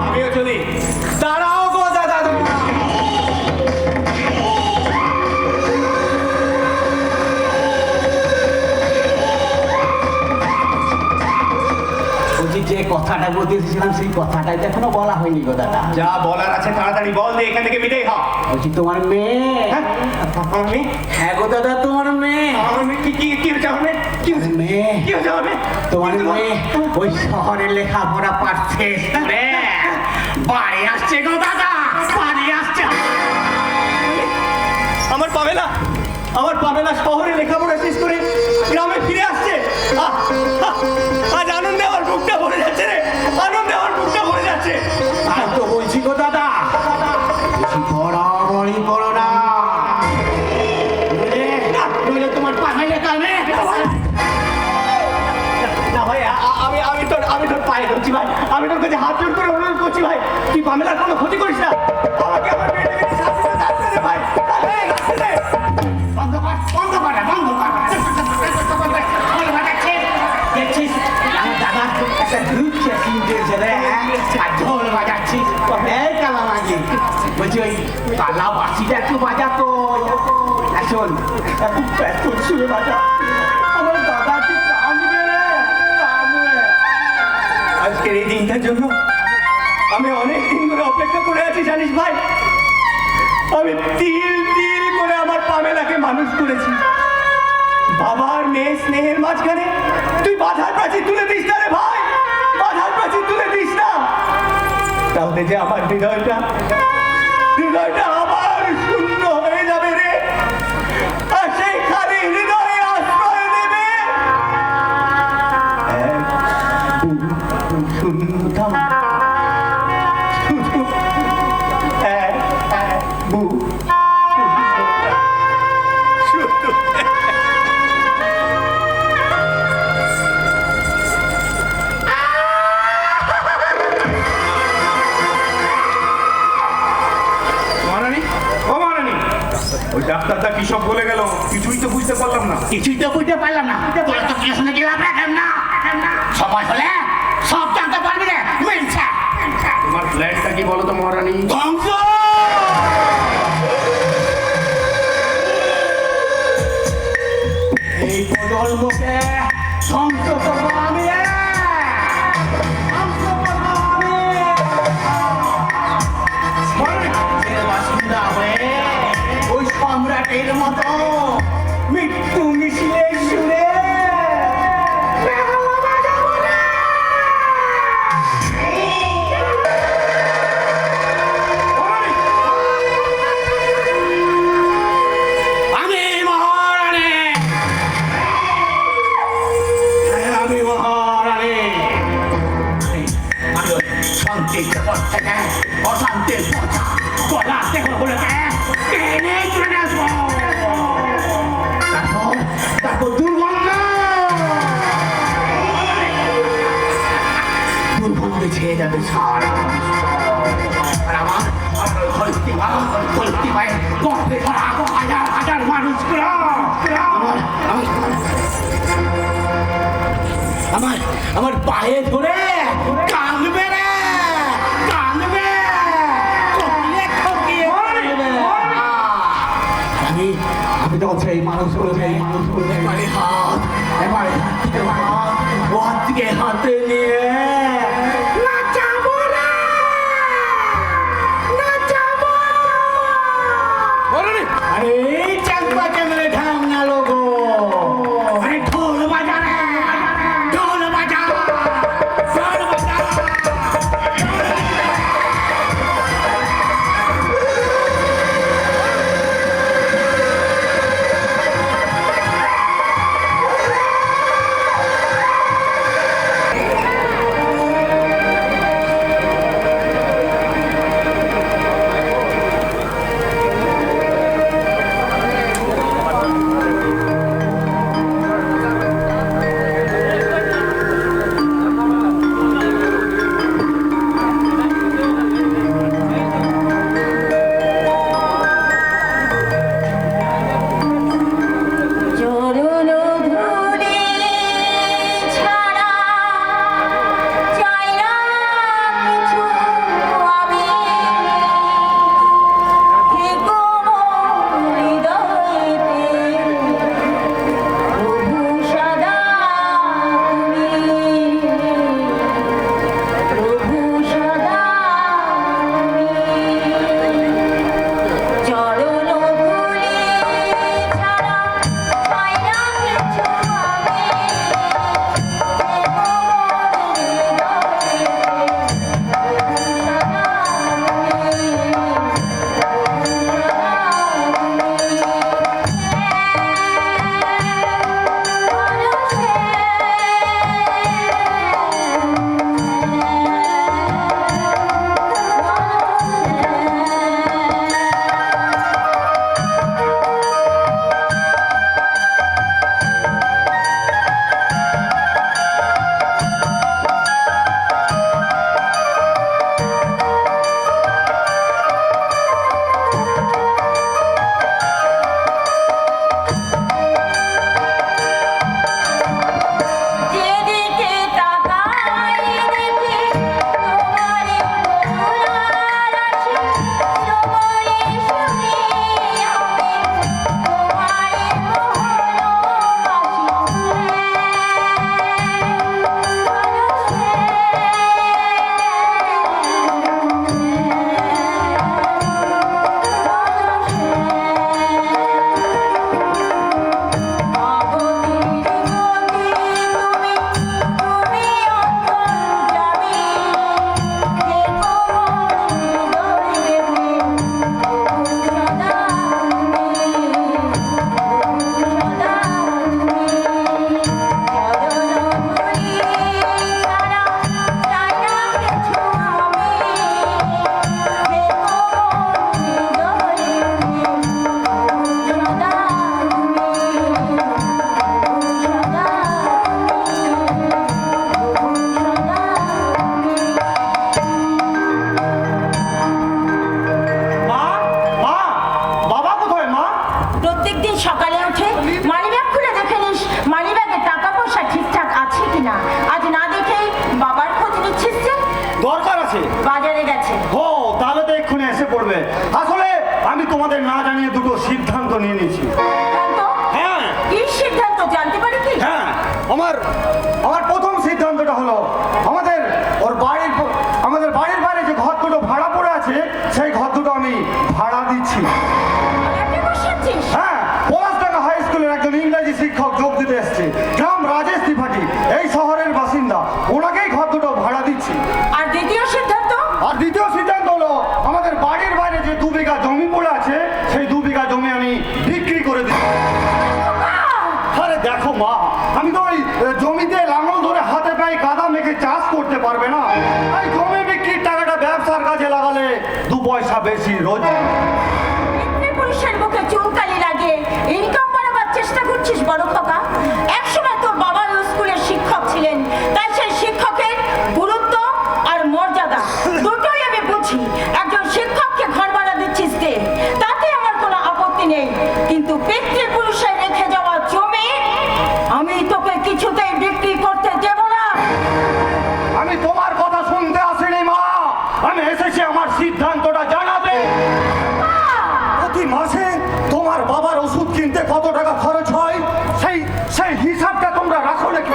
আমিও চলি দাঁড়াও গো দাদা বলছি যে কথাটা বলতে এসেছিলাম সেই কথাটাই তো এখনো বলা হয়নি গো দাদা যা বলার আছে তাড়াতাড়ি বল দে এখান থেকে বিদায় হ বলছি তোমার মেয়ে হ্যাঁ আমার মেয়ে হ্যাঁ গো দাদা তোমার মেয়ে আমার মেয়ে কি হচ্ছে আমার মেয়ে কি হচ্ছে মেয়ে কি হচ্ছে আমার মেয়ে তোমার মেয়ে ওই শহরে লেখাপড়া পাচ্ছে বাড়ি আসছে গো দাদা বাড়ি আসছে আমার পাবেলা শহরে লেখাপড়া শেষ করে গ্রামে ফিরে আসছে আজ আনন্দে আমার বুকটা ভরে যাচ্ছে রে আনন্দে আমার বুকটা ভরে যাচ্ছে আর তো বলছি গো দাদা বেশি বড়াবড়ি করো না নইলে তোমার পাখাইলে কামে না ভাই আমি তোর পায়ে ধরছি ভাই আমি তোর কাছে হাত জোর করে অনুরোধ করছি ভাই তুই পামেলার কোনো ক্ষতি করিস না আমাকে আমার মেয়েটাকে শাস্তি দে ভাই শাস্তি দে বন্ধ কর দেখছিস আমার দাদা একটা গ্রুপ চেকিং দিয়েছে রে আর ঢোল বাজাচ্ছিস এই কালা মাগি বলছি ওই কালা বাসিটা একটু বাজাতো শোন একটু ব্যস্ত শুনে বাজা আমার দাদা কি কাঁদবে রে কাঁদবে আজকের এই দিনটার জন্য আমি অনেক দিন ধরে অপেক্ষা করে আছি জানিস ভাই আমি তিল করে আমার পামেলাকে মানুষ করেছি বাবার মেয়ে স্নেহের মাঝখানে তুই বাধার প্রাচীর তুলে দিস না রে ভাই বাধার প্রাচীর তুলে দিস না তাহলে যে আমার হৃদয়টা আবার শূন্য হয়ে যাবে রে আর সেই খালি হৃদয়ে আশ্রয় দেবে শূন্যতা শুধু এক বুক শুধু মহারানী ওই ডাক্তারটা কি সব বলে গেল কিছুই তো বুঝতে পারলাম না। কিছুই তো বুঝতে পারলাম না। তোরা তো কি শুনে গেলাম না সবাই হলে সব জানতে পারবি রে মিলছে। তোমার প্ল্যানটা কি বলো তো মহারানী? ধ্বংস। এই প্রজন্মকে ধ্বংস করবো আমি রে। ধ্বংস করবো আমি। এর বাসিন্দা হয়ে ওই সম্রাটের মতো মৃত্যু মিছিলে সুরে আমি মহারানী। আমি মহারানী। আমি ওই শান্তির জগৎ থেকে অশান্তির পদার্থ গুলোকে টেনে চলে আসবো। তারপর দুর্গন্ধে ছেয়ে যাবে সারা। আর আমার ধরিত্রী পায়ে গর্তে ধরা হাজার হাজার মানুষগুলো আমার পায়ে ধরে কাঁদবে রে, কাঁদবে, কপিলে ঠকিয়ে কাঁদবে। আমি তখন সেই মানুষগুলোকে এবারে হাত ও হাত থেকে হাতে নিয়ে নাচাবো না, নাচাবো না। আরে চাকবা ক্যামেরা ঢাং না লোগো। আরে ঢোল বাজা রে, ঢোল বাজা, ঢোল বাজা। তোমাদের না জানিয়ে দুটো সিদ্ধান্ত নিয়ে নিয়েছি। সিদ্ধান্ত? হ্যাঁ কি সিদ্ধান্ত জানতে পারি কি? হ্যাঁ আমার প্রথম সিদ্ধান্তটা হলো আমাদের বাড়ির বাইরে যে ঘর দুটো ভাড়া পড়ে আছে সেই ঘর দুটো আমি ভাড়া দিচ্ছি। ভাড়াটে বসাচ্ছিস? হ্যাঁ, পলাশডাঙ্গা হাই স্কুলের একজন ইংরেজি শিক্ষক যোগ দিতে এসছে, গ্রাম রাজেশ ত্রিপাঠী, এই শহরের বাসিন্দা, ওনাকেই ঘর দুটো ভাড়া দিচ্ছি। আর দ্বিতীয় সিদ্ধান্ত? আর দ্বিতীয় সিদ্ধান্ত হলো আমাদের বাড়ির বাইরে যে 2 বিঘা জমি পড়ে আছে সেই 2 বিঘা জমি আমি বিক্রি করে দিচ্ছি। আরে দেখো মা, আমি তো ওই জমিতে লাঙল ধরে হাতে পায়ে কাদা মেখে চাষ করতে পারবে না, এই জমি বিক্রির টাকাটা ব্যবসার কাজে লাগালে 2 পয়সা বেশি রোজ। পুরুষের মুখে চুনকালি লাগিয়ে ইনকাম বাড়াবার চেষ্টা করছিস বড় খোকা। একসময় তোর বাবা স্কুলের শিক্ষক ছিলেন, তাই সেই শিক্ষকের গুরুত্ব আর মর্যাদা দুটোই আমি বুঝি। একজন শিক্ষককে ঘর ভাড়া দিচ্ছিস তে, তাতে আমার কোনো আপত্তি নেই, কিন্তু পিতৃপুরুষের রেখে যাওয়া জমি আমি তোকে কিছুতেই বিক্রি করতে দেব না। আমি তোমার কথা শুনতে আসিনি মা, আমি এসেছি আমার সিদ্ধান্তটা জানাতে। প্রতি মাসে তোমার বাবার ওষুধ কিনতে কত টাকা খরচ হয় সেই হিসাবটা তোমরা রাখো নাকি?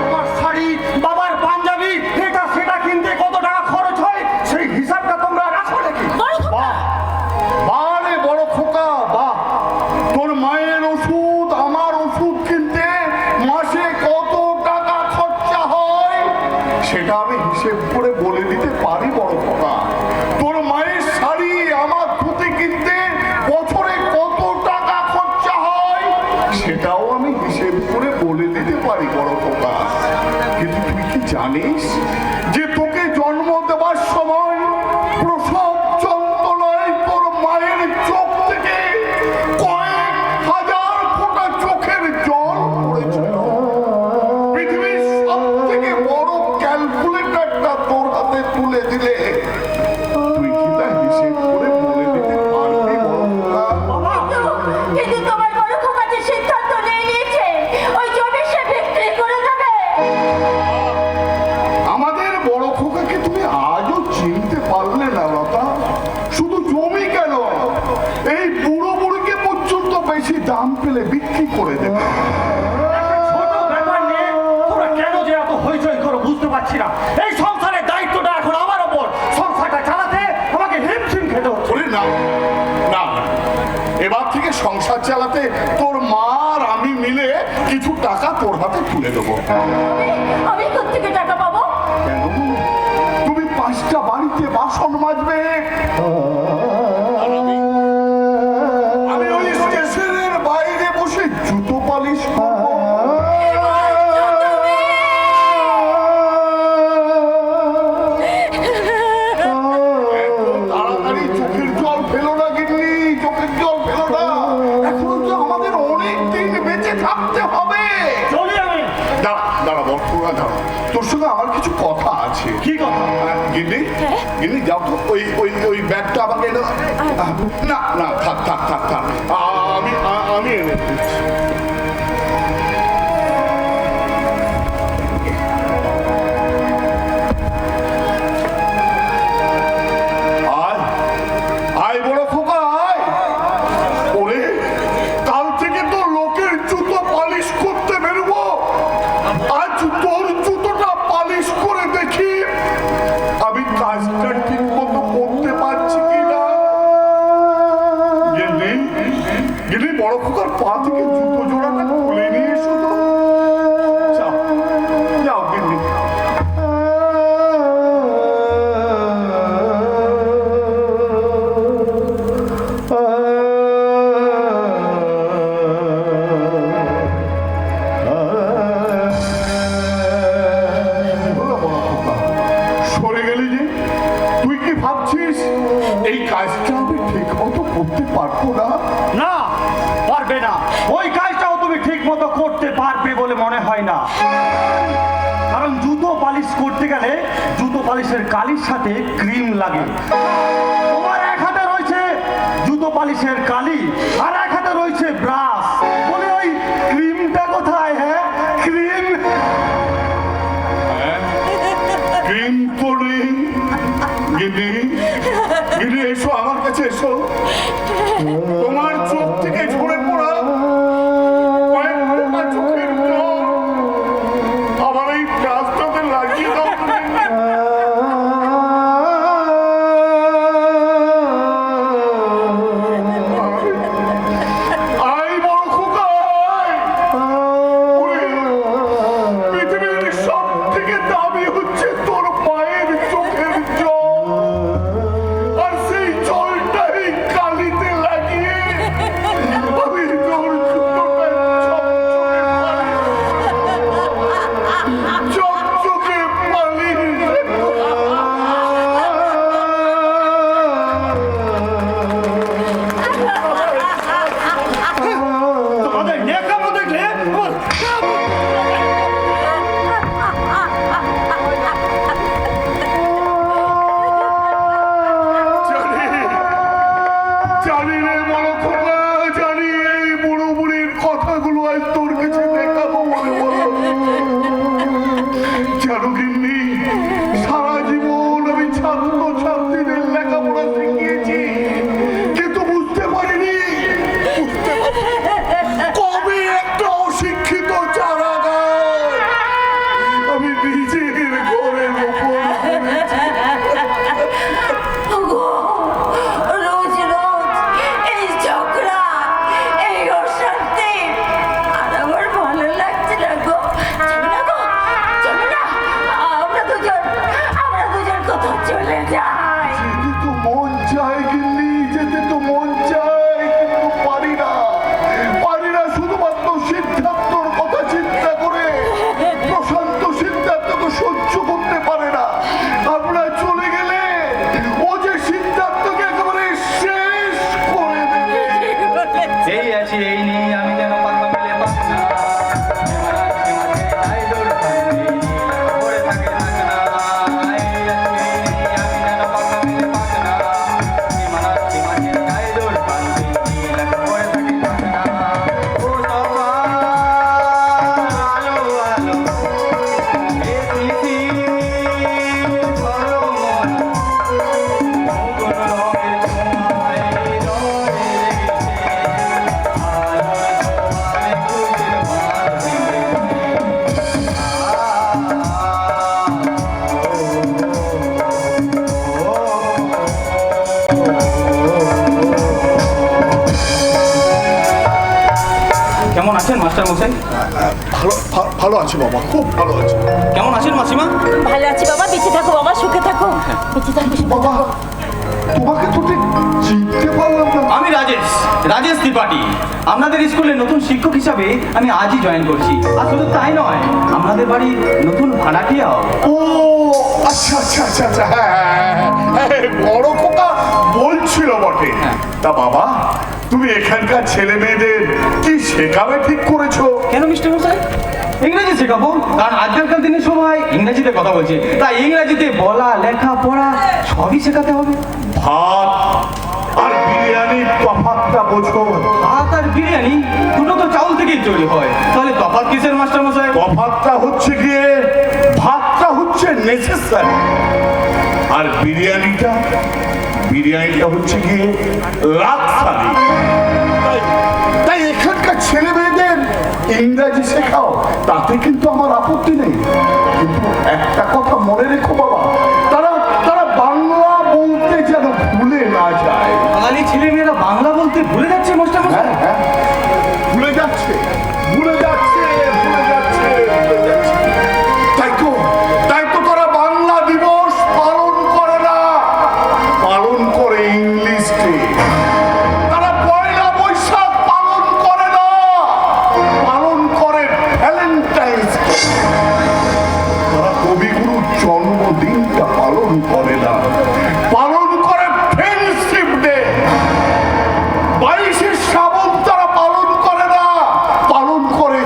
তোমার শাড়ি, বাবার পাঞ্জাবি, এটা সেটা কিনতে কত টাকা খরচ হয় সেই হিসাবটা তোমরা রাখো নাকি? বাহ, বারে বড় খোকা, বাহ, তোর মায়ের ওষুধ আমার ওষুধ কিনতে মাসে কত টাকা খরচা হয় সেটা আমি হিসেব করে বলে দিতে পারি বড় খোকা। তোর মায়ের শাড়ি আমার ধুতি কিনতে বছরে কত টাকা খরচা হয় সেটাও আমি হিসেব করে বলে দিতে পারি বড় খোকা। কিন্তু তুই কি জানিস যে তোকে জন্ম দেওয়ার সময় প্রসব যন্ত্রণায় তোর মায়ের চোখ থেকে কয়েক হাজার ফোঁটা চোখের জল পড়েছিল? পৃথিবীর সব থেকে বড় ক্যালকুলেটরটা তোর হাতে তুলে দিলে তুই কি তা হিসেব করে বলে দিতে পারবি বড় খোকা? কিন্তু তোমার বড় খোকা যে সিদ্ধান্ত নিয়েছে ওই জমি সে বিক্রি করে দেবে। আমাদের বড় খোকাকে তুমি আজও চিনতে পারলে না লতা? শুধু জমি কেন, এই বুড়ো বুড়িকে পর্যন্ত বেশি দাম পেলে বিক্রি করে দেবে। ছোট ব্যাপার নিয়ে তোমরা কেন যে এত হইচই করো বুঝতে পারছি না। এই সংসারের দায়িত্বটা এখন আমার ওপর, সংসারটা চালাতে আমাকে হিমশিম খেতে হচ্ছে। ওরে না না, এবার থেকে সংসার চালাতে তোর মা আর আমি মিলে কিছু টাকা তোর হাতে তুলে দেবো। আমি কোত্থেকে টাকা পাবো? কেন? তুমি 5টা বাড়িতে বাসন মাজবে, আমি ওই স্টেশনের বাইরে বসে জুতো পালিশ করবো। এত তাড়াতাড়ি চোখের জল ফেলো না গিন্নি, চোখের জল ফেলো না, এখনো তো আমাদের অনেক দিন বেঁচে থাকতে হবে। চলি আমি। দাঁড়া বর্তমান দাঁড়া, তোর সঙ্গে আমার কিছু কথা আছে। কি কথা? গিন্নি গিন্নি যাও তো, ওই ব্যাগটা আমাকে এনে দাও। না না, থাক থাক থাক থাক, আমি এনে দিচ্ছি। আয় বড় খোকা আয়। ওরে, কাল থেকে তো লোকের জুতো পালিশ করতে বেরোবো, আজ তোর জুতোটা পালিশ করে দেখি আমি কাজটা ঠিক মতো করতে পারছি কিনা। গেলে বড় খোকার পা থেকে জুতো জোড়াটা খুলে নিয়ে এসো তো। যাও যাও গিন্নি। সরে গেলি যে, তুই কি ভাবছিস এই কাজটা আমি ঠিক মতো করতে পারবো না? না, পারবে না। ওই কাজটাও তুমি ঠিক মতো করতে পারবে বলে মনে হয় না, কারণ জুতো পালিশ করতে গেলে জুতো পালিশের কালির সাথে ক্রিম লাগে। তোমার এক হাতে রয়েছে জুতো পালিশের কালি আর এক হাতে রয়েছে ব্রাশ, বলে ওই ক্রিমটা কোথায়? হ্যাঁ, ক্রিম। ক্রিম তো নেই। গিন্নি, গিন্নি এসো আমার কাছে এসো। তোমার চোখ থেকে ঝরে পড়া কয়েক ফোঁটা চোখের জল আমার এই কাজটাতে লাগিয়ে দাও আই বড় খোকা পৃথিবীর সব থেকে দামি হচ্ছে তোর মায়ের চোখের জল আর সেই জলটাই কালিতে লাগিয়ে আমি তোর চকচকে পালি তোমাদের নেকামো দেখলে আমার জানি রে বড় খোকা জানি এই বুড়ো বুড়ির কথাগুলো আজ তোর কাছে দেখাবো বলে বলো জানো গিন্নি সারা জীবন আমি ছাত্র ছাত্রীদের লেখাপড়া শিখিয়েছি কিন্তু বুঝতে পারিনি কবে একটা অশিক্ষিত চারা গাছ আমি নিজের ঘরের উপর ওগো, রোজ রোজ এই ঝগড়া, এই অশান্তি, আর আমার ভালো লাগছে না গো। চলো না গো, চলো না, আমরা দুজন কোথাও চলে যাই। যেতে তো মন চায় গিন্নি যেতে তো মন চায় কিন্তু পারি না শুধুমাত্র সিদ্ধান্তর কথা চিন্তা করে প্রশান্ত সিদ্ধান্তকে সহ্য করতে পারে না আমরা চলে গেলে ও যে সিদ্ধান্তকে একেবারে শেষ করে দেবে এই আছি এই নেই আমি যেন পাখা মেলে পাখি না আইডল পড়ে থাকে না এই আছি এই নেই আমি যেন পাখা মেলে পাখি না সীমানা আইডল পাখি পড়ে থাকে না ও সবা আলো আলো এ তিথি বলো মন কোন রঙের তোমায় রঙে কেমন আছেন মাস্টার মশাই? ভালো আছে বাবা খুব ভালো আছে কেমন আছেন মাসিমা? ভালো আছি বাবা, বেঁচে থাকো বাবা, সুখে থাকো, বেঁচে থাকো, সুখে বাবা থাকো। তোমাকে তো ঠিক চিনতে পারলাম না আমি রাজেশ ত্রিপাঠী আপনাদের স্কুলে নতুন শিক্ষক হিসাবে আমি আজই জয়েন করছি আর শুধু তাই নয় আপনাদের বাড়ি নতুন ভাড়াটিয়াও ও আচ্ছা আচ্ছা আচ্ছা আচ্ছা হ্যাঁ বড় খোকা বলছিল বটে তা বাবা তুমি এখানকার ছেলে মেয়েদের কি শেখাবে ঠিক করেছো কেন মিস্টার মশাই? ইংরেজি শেখাবো, কারণ আজকালকার দিনে সবাই ইংরেজিতে কথা বলছে, তাই ইংরেজিতে বলা লেখা পড়া সবই শেখাতে হবে। ভাত আর বিরিয়ানির তফাৎটা বোঝো ভাত আর বিরিয়ানি দুটো তো চাউল থেকেই তৈরি হয়, তাহলে তফাৎ কিসের মাস্টার মশাই? তফাৎটা হচ্ছে গিয়ে ভাতটা হচ্ছে নেসেসারি আর বিরিয়ানিটা হচ্ছে গিয়ে লাক্সারি তাই এখানকার ছেলে মেয়েদের ইংরাজি শেখাও তাতে কিন্তু আমার আপত্তি নেই কিন্তু একটা কথা মনে রেখো বাবা তারা বাংলা বলতে যেন ভুলে না যায় বাঙালি ছেলেমেয়েরা বাংলা বলতে ভুলে যাচ্ছে মাস্টার মশাই? হ্যাঁ ভুলে যাচ্ছে তাই তো তারা বাংলা দিবস পালন করে না পালন করে ইংলিশ ডে তারা পয়লা বৈশাখ পালন করে না পালন করে ভ্যালেন্টাইন্স ডে তারা কবিগুরুর জন্মদিনটা পালন করে না পালন করে ফ্রেন্ডশিপ ডে 22শে শ্রাবণ তারা পালন করে না পালন করে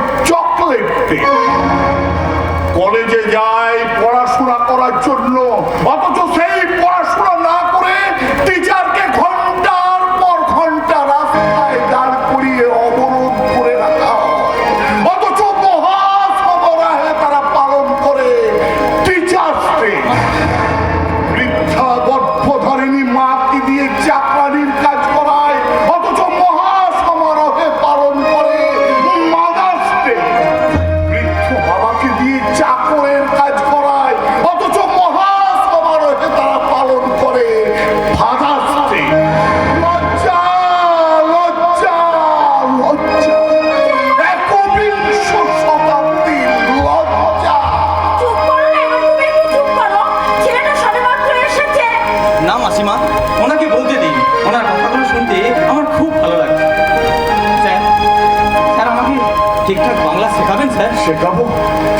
শেখাবো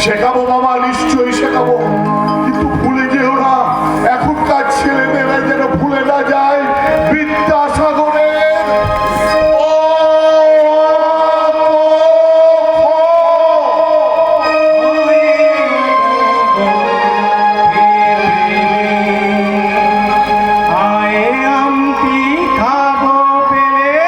শেখাবো বাবা, নিশ্চয়ই শেখাবো, কিন্তু ভুলে যেও না এখনকার ছেলেমেয়েরা যেন ভুলে না যায় বিদ্যাসাগরের অ, আয়ে আমটি খাবো পেলে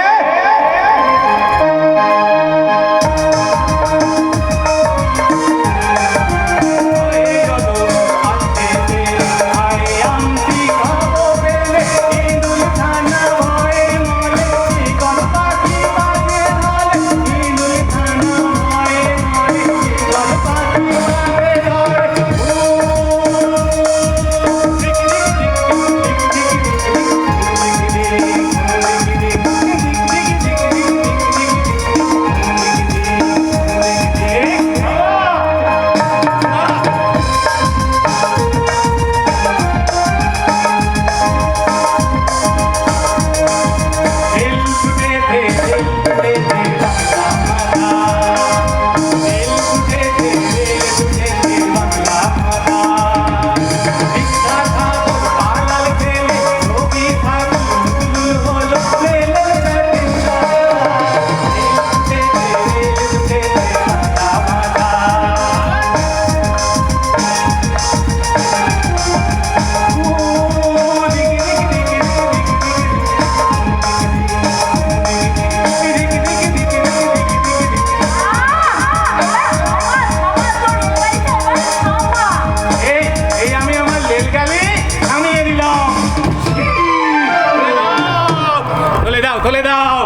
তুলে দাও।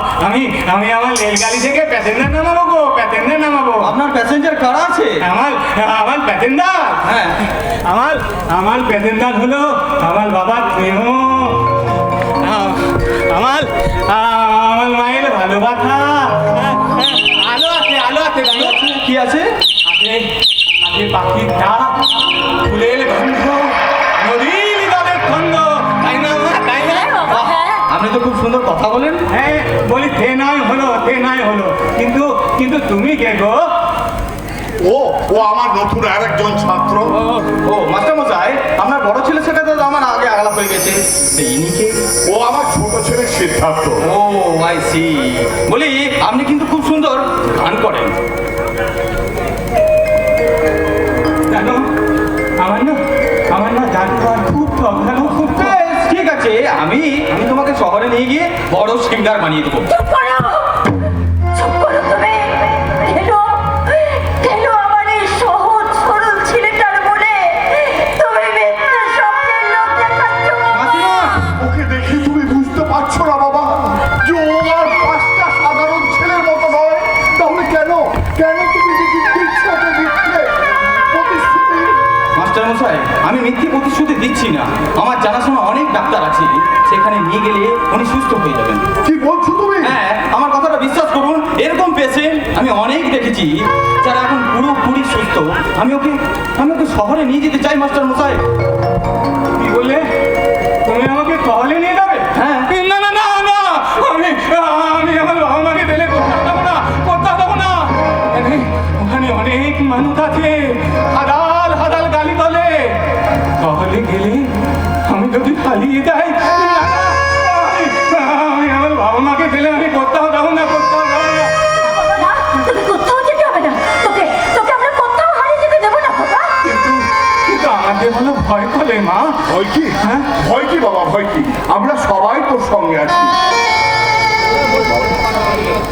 আমি আমার রেলগাড়ি থেকে প্যাসেঞ্জার নামাবো গো, প্যাসেঞ্জার নামাবো। আপনার প্যাসেঞ্জার কারা আছে? আমার প্যাসেঞ্জার, হ্যাঁ আমার প্যাসেঞ্জার হলো আমার বাবা স্নেহ, আমার মায়ের ভালোবাসা। আলো আছে কি আছে? আছে পাখির ডাক, ফুলের গন্ধ, নদীর জলের গন্ধ, তাই না মা, তাই না? আপনি তো খুব সুন্দর কথা বলেন। হ্যাঁ বলি তে নয় হলো, কিন্তু তুমি কে গো? ও আমার নতুন আরেকজন ছাত্র। ও মাস্টার মশাই, আপনার বড় ছেলের সাথে তো আমার আগে আলাপ হয়ে গেছে। ইনি কে? ও আমার ছোট ছেলে সিদ্ধার্থ। ও আই সি। বলি আপনি কিন্তু খুব সুন্দর গান করেন। জানো আমার না গান গাওয়ার খুব ভালো, খুব বেশ, ঠিক আছে, আমি তোমাকে শহরে নিয়ে গিয়ে বড় সিঙ্গার বানিয়ে দেবো। চুপ করো তুমি। কেন আমার এই সহজ সরল ছেলেটার মনে তুমি মিথ্যে স্বপ্নের লোক দেখাচ্ছ? মাসিমা, ওকে দেখে তুমি বুঝতে পারছো না বাবা যে ও আর পাঁচটা সাধারণ ছেলের মতো নয়? তাহলে কেন তুমি দিচ্ছ ওকে মিথ্যে প্রতিশ্রুতি? মাস্টার মশাই, আমি মিথ্যে প্রতিশ্রুতি দিচ্ছি না। আমার জানাশোনা অনেক ডাক্তার আছে, সেখানে নিয়ে গেলে উনি সুস্থ হয়ে যাবেন। কি বলছো তুমি? হ্যাঁ, আমার কথাটা বিশ্বাস করুন, এরকম পেশেন্ট আমি অনেক দেখেছি যারা এখন পুরোপুরি সুস্থ। আমি ওকে শহরে নিয়ে যেতে চাই মাস্টার মশাই। কি বললে? তুমি আমাকে শহরে নিয়ে যাবে? হ্যাঁ। না আমি আমার বাবা মাকে দিলে কোথাও দেবো না। ওখানে অনেক মানুষ আছে, হাদাল গালি বলে। শহরে গেলে আমি যদি পালিয়ে যাই, আমি আমার বাবা মাকে দিলে আমি কোথাও দেবো না। তোকে কোথাও যেতে হবে না, তোকে আমরা কোথাও হারিয়ে যেতে দেবো না বাবা। কিন্তু আমাকে ভালো ভয় করে মা। ভয় কি? হ্যাঁ? ভয় কি বাবা, ভয় কি? আমরা সবাই তোর সঙ্গে আছি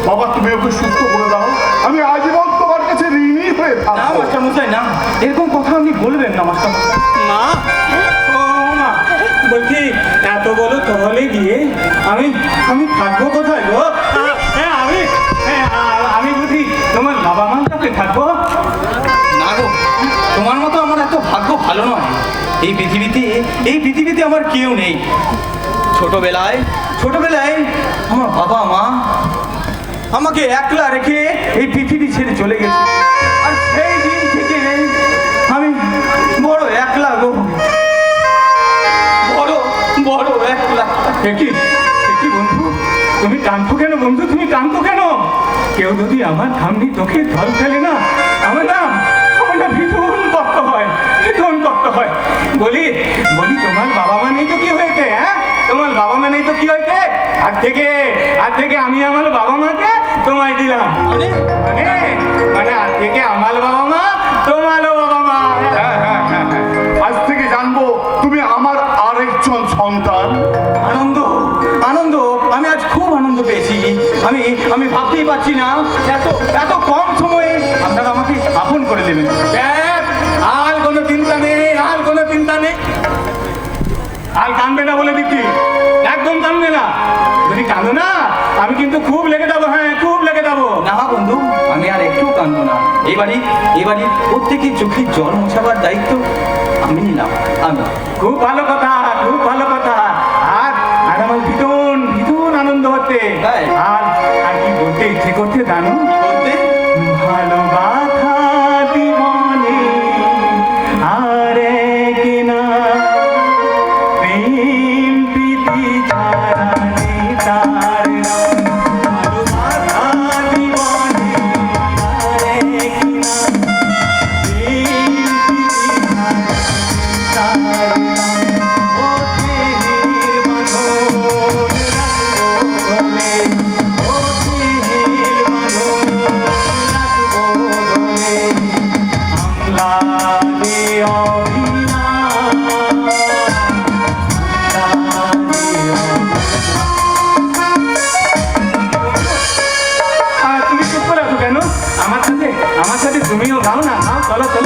বাবা। তুমি ওকে সুস্থ করে দাও, আমি আজীবন তোমার কাছে ঋণী হয়ে না থাকবো। মাস্টার মশাই, না, এরকম কথা আপনি বলবেন না মাস্টার মশাই। মা, ও মা, বলছি এত বলো তাহলে গিয়ে আমি থাকবো কোথায় গো? আমি বুঝি তোমার বাবা মার কাছে থাকবো? না গো, তোমার মতো আমার এত ভাগ্য ভালো নয়। এই পৃথিবীতে আমার কেউ নেই। ছোটবেলায় আমার বাবা মা আমাকে একলা রেখে এই পৃথিবী ছেড়ে চলে গেছে, আর সেই দিন থেকে আমি বড় একলা গো, বড় একলা। কি বন্ধু, তুমি টানছো কেন বন্ধু? তুমি টানছো কেন? কেউ যদি আমার সামনে চোখে জল ফেলে না, আমার না ভীষণ কষ্ট হয়, ভীষণ কষ্ট হয়। বলি বলি তোমার বাবা মা নেই তো কি হয়েছে? হ্যাঁ, তোমার বাবা মা নেই তো কি হয়েছে? আজ থেকে আমি আমার বাবা মাকে তোমায় দিলাম। মানে মানে আজ থেকে আমার বাবা মা তোমারও বাবা মা। হ্যাঁ হ্যাঁ হ্যাঁ হ্যাঁ, আজ থেকে জানবো তুমি আমার আরেকজন সন্তান। আনন্দ আনন্দ, আমি আজ খুব আনন্দ পেয়েছি। আমি ভাবতেই পারছি না এত এত কম সময়ে আপনারা আমাকে আপন করে দেবেন। ব্যাস, আর কোনো চিন্তা নেই, আর কোনো চিন্তা নেই। আর কাঁদবে না বলে দিচ্ছি, একদম কাঁদবে না। যদি কাঁদো না আমি কিন্তু খুব লেগে যাবো। হ্যাঁ, খুব লেগে যাবো। না বন্ধু, আমি আর একটু কাঁদবো না। এবারই প্রত্যেকের চোখের জল মোছাবার দায়িত্ব আমি নিলাম। আমি খুব ভালো কথা, খুব ভালো কথা। আর আর আমার ভীষণ ভীষণ আনন্দ হচ্ছে। তাই? আর আর কি বলতে ইচ্ছে করছে জানো? বলতে ভালোবাসা জীবনে আর কিনা প্রেম প্রীতি ছাড়া নেই তার নাম। ভালোবাসা জীবনে আর কিনা প্রেম প্রীতি ছাড়া তার নাম। ও প্রেমের বাঁধন রাখবো গলে, ও প্রেমের বাঁধন রাখবো গলে। আমলাগে অভিমান, আমলাগে অভিমান। আর তুমি চুপ করে আছো কেন? আমার সাথে তুমিও গাও না। গাও, চলো চলো।